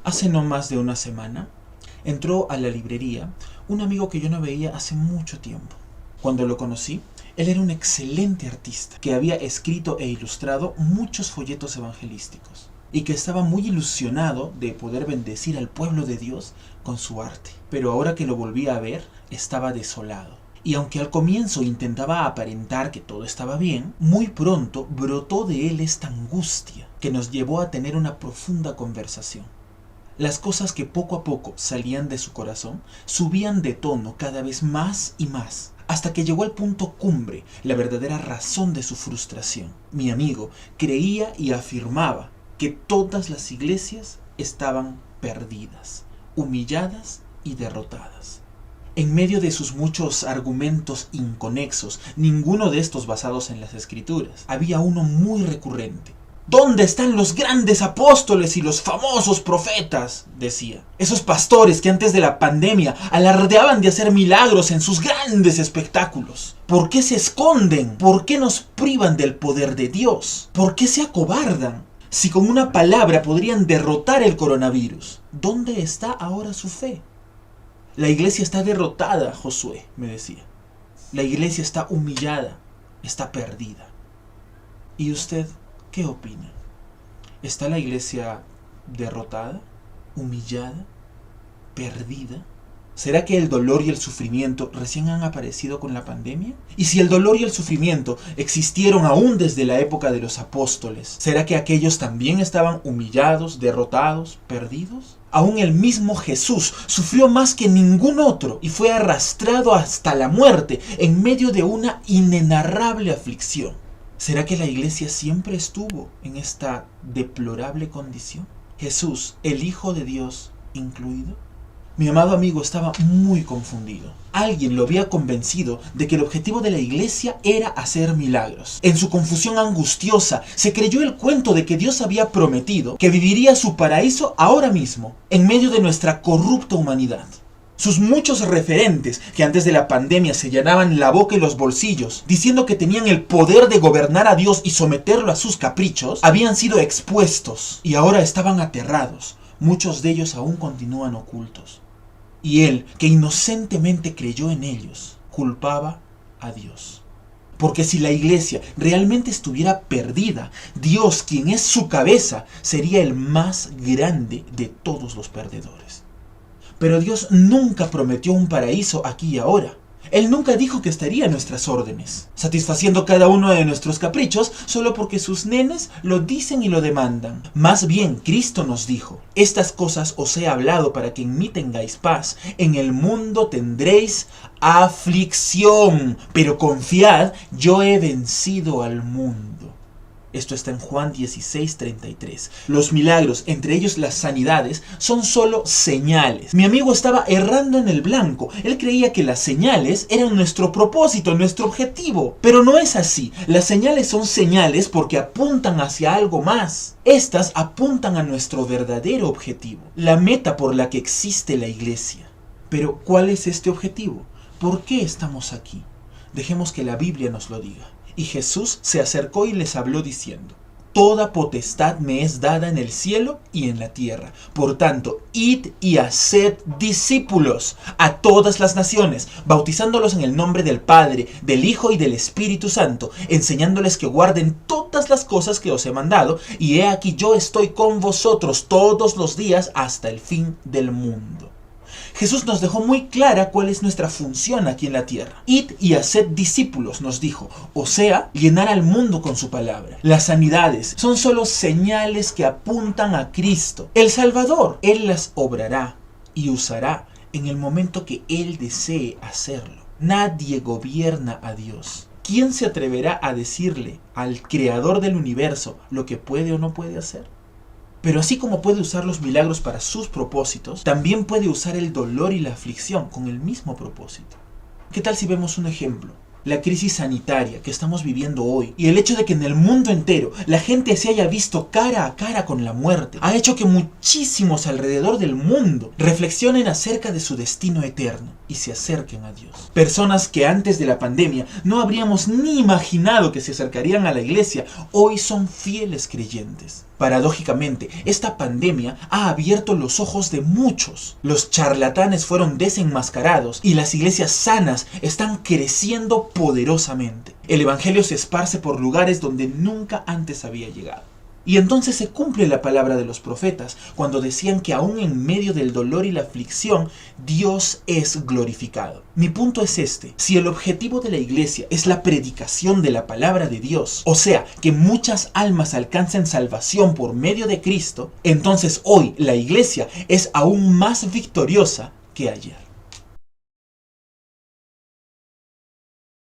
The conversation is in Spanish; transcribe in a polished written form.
Hace no más de una semana, entró a la librería un amigo que yo no veía hace mucho tiempo. Cuando lo conocí, él era un excelente artista que había escrito e ilustrado muchos folletos evangelísticos y que estaba muy ilusionado de poder bendecir al pueblo de Dios con su arte. Pero ahora que lo volvía a ver, estaba desolado. Y aunque al comienzo intentaba aparentar que todo estaba bien, muy pronto brotó de él esta angustia que nos llevó a tener una profunda conversación. Las cosas que poco a poco salían de su corazón subían de tono cada vez más y más, hasta que llegó al punto cumbre, la verdadera razón de su frustración. Mi amigo creía y afirmaba que todas las iglesias estaban perdidas, humilladas y derrotadas. En medio de sus muchos argumentos inconexos, ninguno de estos basados en las escrituras, había uno muy recurrente. ¿Dónde están los grandes apóstoles y los famosos profetas?, decía. Esos pastores que antes de la pandemia alardeaban de hacer milagros en sus grandes espectáculos. ¿Por qué se esconden? ¿Por qué nos privan del poder de Dios? ¿Por qué se acobardan? Si con una palabra podrían derrotar el coronavirus, ¿dónde está ahora su fe? La iglesia está derrotada, Josué, me decía. La iglesia está humillada, está perdida. ¿Y usted qué opina? ¿Está la iglesia derrotada, humillada, perdida? ¿Será que el dolor y el sufrimiento recién han aparecido con la pandemia? Y si el dolor y el sufrimiento existieron aún desde la época de los apóstoles, ¿será que aquellos también estaban humillados, derrotados, perdidos? Aún el mismo Jesús sufrió más que ningún otro y fue arrastrado hasta la muerte en medio de una inenarrable aflicción. ¿Será que la iglesia siempre estuvo en esta deplorable condición? Jesús, el Hijo de Dios, incluido. Mi amado amigo estaba muy confundido. Alguien lo había convencido de que el objetivo de la iglesia era hacer milagros. En su confusión angustiosa, se creyó el cuento de que Dios había prometido que viviría su paraíso ahora mismo, en medio de nuestra corrupta humanidad. Sus muchos referentes, que antes de la pandemia se llenaban la boca y los bolsillos, diciendo que tenían el poder de gobernar a Dios y someterlo a sus caprichos, habían sido expuestos y ahora estaban aterrados. Muchos de ellos aún continúan ocultos. Y él, que inocentemente creyó en ellos, culpaba a Dios. Porque si la iglesia realmente estuviera perdida, Dios, quien es su cabeza, sería el más grande de todos los perdedores. Pero Dios nunca prometió un paraíso aquí y ahora. Él nunca dijo que estaría a nuestras órdenes, satisfaciendo cada uno de nuestros caprichos solo porque sus nenes lo dicen y lo demandan. Más bien, Cristo nos dijo: estas cosas os he hablado para que en mí tengáis paz. En el mundo tendréis aflicción, pero confiad, yo he vencido al mundo. Esto está en Juan 16:33. Los milagros, entre ellos las sanidades, son solo señales. Mi amigo estaba errando en el blanco. Él creía que las señales eran nuestro propósito, nuestro objetivo. Pero no es así. Las señales son señales porque apuntan hacia algo más. Estas apuntan a nuestro verdadero objetivo, la meta por la que existe la iglesia. Pero, ¿cuál es este objetivo? ¿Por qué estamos aquí? Dejemos que la Biblia nos lo diga. Y Jesús se acercó y les habló diciendo: toda potestad me es dada en el cielo y en la tierra. Por tanto, id y haced discípulos a todas las naciones, bautizándolos en el nombre del Padre, del Hijo y del Espíritu Santo, enseñándoles que guarden todas las cosas que os he mandado, y he aquí yo estoy con vosotros todos los días hasta el fin del mundo. Jesús nos dejó muy clara cuál es nuestra función aquí en la tierra. Id y haced discípulos, nos dijo. O sea, llenar al mundo con su palabra. Las sanidades son solo señales que apuntan a Cristo, el Salvador. Él las obrará y usará en el momento que Él desee hacerlo. Nadie gobierna a Dios. ¿Quién se atreverá a decirle al Creador del universo lo que puede o no puede hacer? Pero así como puede usar los milagros para sus propósitos, también puede usar el dolor y la aflicción con el mismo propósito. ¿Qué tal si vemos un ejemplo? La crisis sanitaria que estamos viviendo hoy y el hecho de que en el mundo entero la gente se haya visto cara a cara con la muerte ha hecho que muchísimos alrededor del mundo reflexionen acerca de su destino eterno y se acerquen a Dios. Personas que antes de la pandemia no habríamos ni imaginado que se acercarían a la iglesia, hoy son fieles creyentes. Paradójicamente, esta pandemia ha abierto los ojos de muchos. Los charlatanes fueron desenmascarados y las iglesias sanas están creciendo poderosamente. El evangelio se esparce por lugares donde nunca antes había llegado. Y entonces se cumple la palabra de los profetas cuando decían que aún en medio del dolor y la aflicción, Dios es glorificado. Mi punto es este: si el objetivo de la iglesia es la predicación de la palabra de Dios, o sea, que muchas almas alcancen salvación por medio de Cristo, entonces hoy la iglesia es aún más victoriosa que ayer.